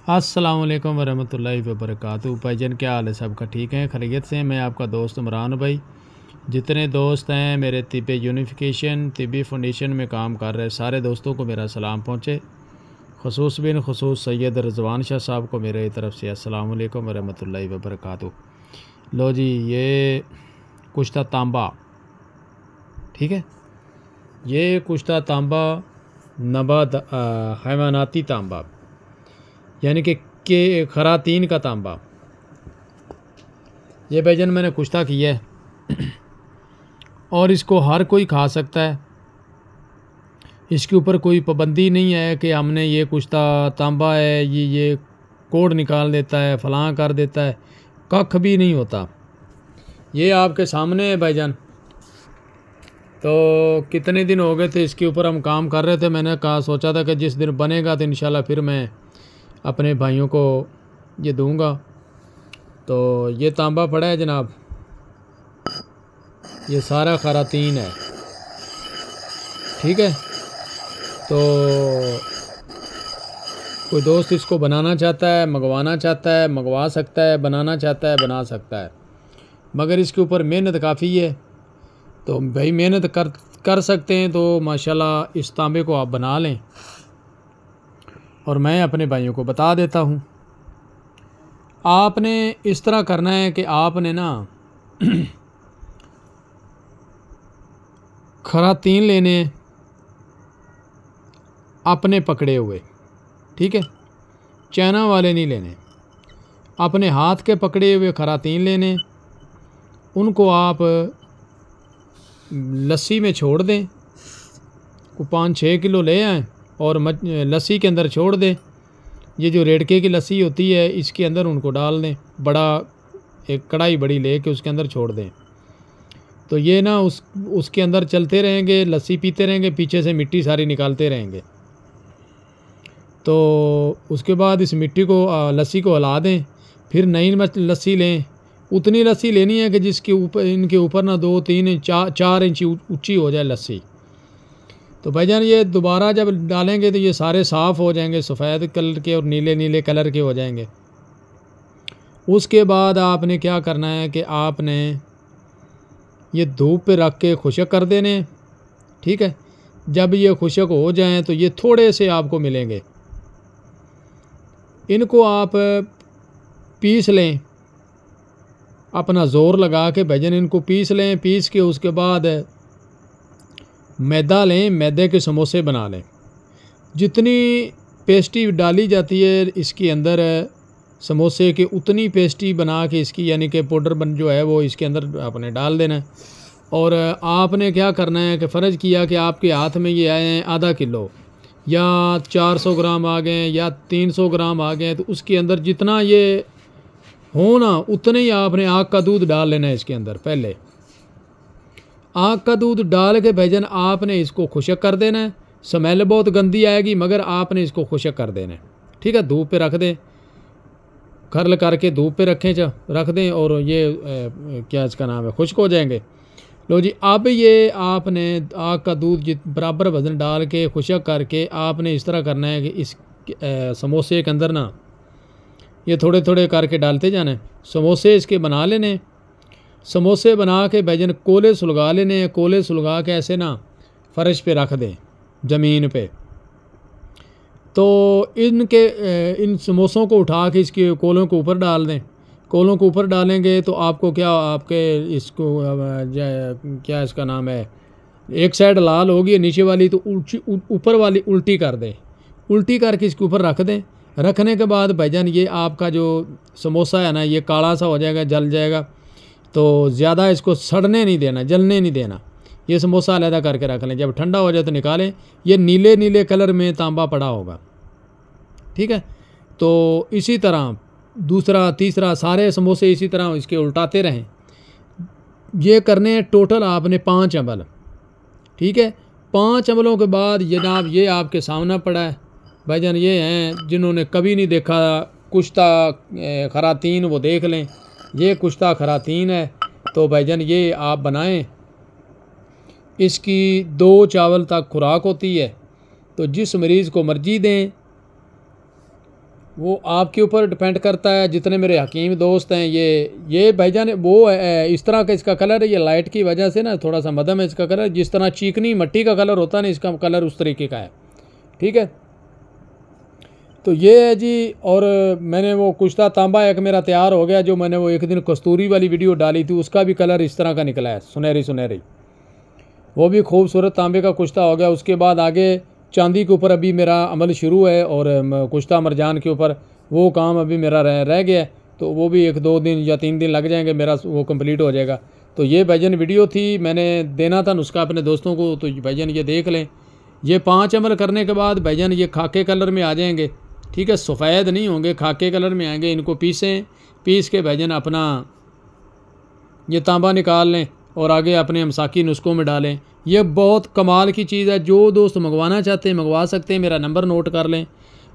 अस्सलाम वालेकुम वरहमतुल्लाहि वबरकातुहू। भाईजान क्या हाल है? सबका ठीक है, खैरियत से? मैं आपका दोस्त इमरान भाई। जितने दोस्त हैं मेरे तिब्बे यूनिफिकेशन तिब्बी फाउंडेशन में काम कर रहे सारे दोस्तों को मेरा सलाम पहुँचे। खसूस बिन खसूस सैयद रज़वान शाह साहब को मेरे तरफ़ से अस्सलाम वालेकुम वरहमतुल्लाहि वबरकातुहू। लो जी, ये कुश्ता तांबा, ठीक है, ये कुश्ता तांबा नबात हैवानाती तांबा यानी कि खरातीन का तांबा। ये भाईजान मैंने कुश्ता किया है और इसको हर कोई खा सकता है। इसके ऊपर कोई पाबंदी नहीं है कि हमने ये कुश्ता तांबा है ये कोड निकाल देता है, फलां कर देता है, कख भी नहीं होता। ये आपके सामने है भाईजान। तो कितने दिन हो गए थे इसके ऊपर हम काम कर रहे थे। मैंने कहा सोचा था कि जिस दिन बनेगा तो इंशाल्लाह फिर मैं अपने भाइयों को ये दूंगा। तो ये तांबा पड़ा है जनाब, ये सारा खरातीन है, ठीक है। तो कोई दोस्त इसको बनाना चाहता है, मंगवाना चाहता है, मंगवा सकता है, बनाना चाहता है, बना सकता है, मगर इसके ऊपर मेहनत काफ़ी है। तो भाई मेहनत कर सकते हैं तो माशाल्लाह इस तांबे को आप बना लें और मैं अपने भाइयों को बता देता हूँ। आपने इस तरह करना है कि आपने ना खरातीन लेने अपने पकड़े हुए, ठीक है, चाइना वाले नहीं लेने। अपने हाथ के पकड़े हुए खरातीन लेने, उनको आप लस्सी में छोड़ दें, को 5-6 किलो ले आएँ और लस्सी के अंदर छोड़ दें। ये जो रेड़के की लस्सी होती है इसके अंदर उनको डाल दें, बड़ा एक कढ़ाई बड़ी ले के उसके अंदर छोड़ दें। तो ये ना उसके अंदर चलते रहेंगे, लस्सी पीते रहेंगे, पीछे से मिट्टी सारी निकालते रहेंगे। तो उसके बाद इस मिट्टी को लस्सी को हिला दें, फिर नई लस्सी लें। उतनी लस्सी लेनी है कि जिसके ऊपर इनके ऊपर ना 2-3-4 इंच ऊंची हो जाए लस्सी। तो भाईजान ये दोबारा जब डालेंगे तो ये सारे साफ़ हो जाएंगे, सफ़ेद कलर के और नीले नीले कलर के हो जाएंगे। उसके बाद आपने क्या करना है कि आपने ये धूप पे रख के खुशक कर देने, ठीक है। जब ये खुशक हो जाएं तो ये थोड़े से आपको मिलेंगे, इनको आप पीस लें, अपना ज़ोर लगा के भाईजान इनको पीस लें। पीस के उसके बाद मैदा लें, मैदे के समोसे बना लें। जितनी पेस्ट्री डाली जाती है इसके अंदर समोसे के, उतनी पेस्ट्री बना के इसकी यानी कि पाउडर बन जो है वो इसके अंदर आपने डाल देना है। और आपने क्या करना है कि फ़र्ज़ किया कि आपके हाथ में ये आए हैं आधा किलो या 400 ग्राम आ गए या 300 ग्राम आ गए, तो उसके अंदर जितना ये हो ना उतने ही आपने आग का दूध डाल लेना है इसके अंदर। पहले आग का दूध डाल के भाईजान आपने इसको खुशक कर देना है। स्मेल बहुत गंदी आएगी मगर आपने इसको खुशक कर देना है, ठीक है। धूप पे रख दें, खरल करके धूप पे रख दें और ये क्या इसका नाम है, खुश्क हो जाएंगे। लो जी, अब ये आपने आग का दूध बराबर वज़न डाल के खुशक करके आपने इस तरह करना है कि इस समोसे के अंदर ना ये थोड़े थोड़े करके डालते जाना। समोसे इसके बना लेने। समोसे बना के भाईजान कोले सुलगा लेने। कोले सुलगा के ऐसे ना फर्श पे रख दें, ज़मीन पे। तो इन समोसों को उठा के इसके कोलों के ऊपर डाल दें। कोलों के ऊपर डालेंगे तो आपको क्या, आपके इसको क्या इसका नाम है, एक साइड लाल होगी, नीचे वाली तो ऊपर वाली उल्टी कर दें। उल्टी करके इसके ऊपर रख दें। रखने के बाद भाईजान ये आपका जो समोसा है ना ये काला सा हो जाएगा, जल जाएगा। तो ज़्यादा इसको सड़ने नहीं देना, जलने नहीं देना। ये समोसा अलहदा करके रख लें। जब ठंडा हो जाए तो निकालें। ये नीले नीले कलर में तांबा पड़ा होगा, ठीक है। तो इसी तरह दूसरा तीसरा सारे समोसे इसी तरह इसके उल्टाते रहें। ये करने हैं टोटल आपने 5 अमल, ठीक है। 5 अमलों के बाद जनाब ये आपके सामने पड़ा है भाईजान। ये हैं जिन्होंने कभी नहीं देखा कुश्ता खरातीन, वो देख लें। ये कुश्ता खरातीन है। तो भाईजान ये आप बनाएं। इसकी 2 चावल तक खुराक होती है। तो जिस मरीज़ को मर्जी दें वो आपके ऊपर डिपेंड करता है। जितने मेरे हकीम दोस्त हैं ये भाईजान वो इस तरह का इसका कलर है, ये लाइट की वजह से ना थोड़ा सा मध्यम है इसका कलर। जिस तरह चीकनी मिट्टी का कलर होता है ना, इसका कलर उस तरीके का है। ठीक है, तो ये है जी। और मैंने वो कुश्ता तांबा एक मेरा तैयार हो गया, जो मैंने वो एक दिन कस्तूरी वाली वीडियो डाली थी, उसका भी कलर इस तरह का निकला है, सुनहरी सुनहरी। वो भी खूबसूरत तांबे का कुश्ता हो गया। उसके बाद आगे चांदी के ऊपर अभी मेरा अमल शुरू है, और कुश्ता मरजान के ऊपर वो काम अभी मेरा रह गया है। तो वो भी 1-2 दिन या 3 दिन लग जाएंगे, मेरा वो कंप्लीट हो जाएगा। तो ये भाईजान वीडियो थी, मैंने देना था नुस्खा अपने दोस्तों को। तो भाईजान ये देख लें, ये 5 अमल करने के बाद भाईजान ये खाके कलर में आ जाएंगे। ठीक है, सफ़ेद नहीं होंगे, खाके कलर में आएंगे। इनको पीस के भाईजान अपना ये तांबा निकाल लें और आगे अपने हमसाकी नुस्खों में डालें। ये बहुत कमाल की चीज़ है। जो दोस्त मंगवाना चाहते हैं मंगवा सकते हैं। मेरा नंबर नोट कर लें,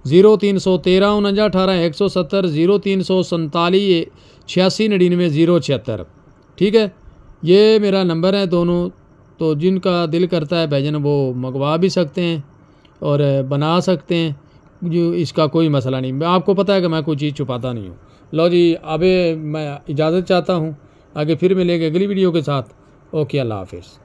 0313 49 18 170, 0347 86 99 076। ठीक है, ये मेरा नंबर है दोनों। तो जिनका दिल करता है भाईजान वो मंगवा भी सकते हैं और बना सकते हैं, जो इसका कोई मसला नहीं। मैं आपको पता है कि मैं कोई चीज़ छुपाता नहीं हूँ। लो जी, अबे मैं इजाज़त चाहता हूँ, आगे फिर मिलेंगे अगली वीडियो के साथ। ओके, अल्लाह हाफिज़।